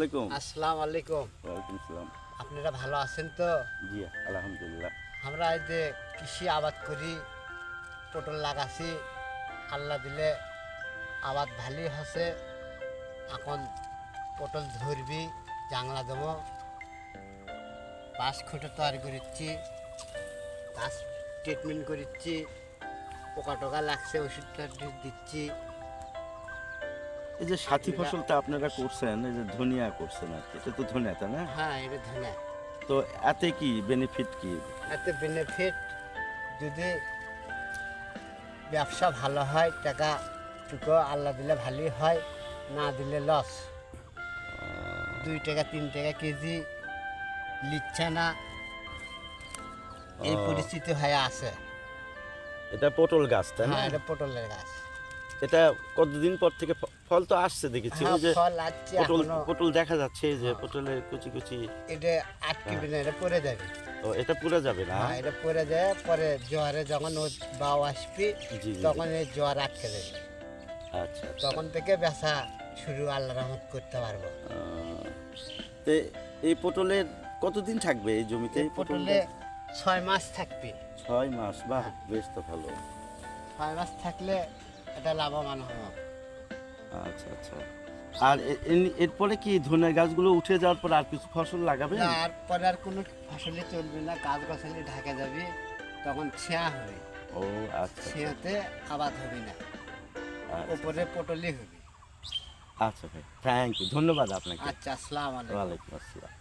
আলাইকুম। আসসালামু আলাইকুম। ওয়ালাইকুম আসসালাম। আপনারা ভালো আছেন তো? জি আলহামদুলিল্লাহ। আমরা এই যে কৃষি আবাদ করি, পটল লাগাছি, আল্লাহ দিলে আবাদ ভালোই হচ্ছে। এখন পটল ধরবি, জাংলা দেবো, বাঁশ খুঁটে তৈরি করিচ্ছি, গাছ ট্রিটমেন্ট করিচ্ছি, পোকা টোকা লাগছে ওষুধটা দিচ্ছি। এই যে সাথী ফসলটা আপনারা করছেন, এই যে ধনিয়া করছেন আর কি, এটা তো ধনিয়া তাই না? হ্যাঁ, এটা ধনে। তো এতে কি বেনিফিট কি? এতে বেনিফিট, যদি ব্যবসা ভালো হয়, টাকা টুকু আল্লাহ দিলে ভালোই হয়, না দিলে লস। 2 টাকা 3 টাকা কেজি লিচ্ছে না, এই পরিস্থিতি হয়ে আছে। এটা পটল গাছ তাই না? হ্যাঁ, এটা পটলের গাছ। এটা কতদিন পর থেকে ফল তো আসছে দেখেছি, হ্যাঁ, ওই যে ফল আসছে পটল এখনো। পটল দেখা যাচ্ছে, এই যে পটলের কুচি কুচি। এটা আটকিবে না, এটা পড়ে যাবে। ও এটা পুরো যাবে না? হ্যাঁ, এটা পড়ে যায়, পরে জোয়ারে যখন ও বাও আসবি, জি জি। তখন এই জোয়ার আটকে যাবে। আচ্ছা আচ্ছা। তখন থেকে বেচা শুরু আল্লাহ রহমত করতে পারবো। তো এই পটলের কতদিন থাকবে এই জমিতে? এই পটলে 6 মাস থাকবে। 6 মাস, বাহ বেশ তো ভালো। 6 মাস থাকলে এটা লাভবান হবে। আচ্ছা আচ্ছা। আর এরপরে কি ধনের গাছগুলো উঠে যাওয়ার পর আর কিছু ফসল লাগাবে? তারপরে আর কোনো ফসলই চলবে না, গাছ গাছালি ঢাকা যাবে, তখন ছেঁয়া হবে। ও আচ্ছা ছেঁয়াতে আবাদ হবে না, উপরে পটলই হবে। আচ্ছা ভাই, থ্যাংক ইউ, ধন্যবাদ আপনাকে। আচ্ছা, আসসালামু আলাইকুম। ওয়ালাইকুম আসসালাম।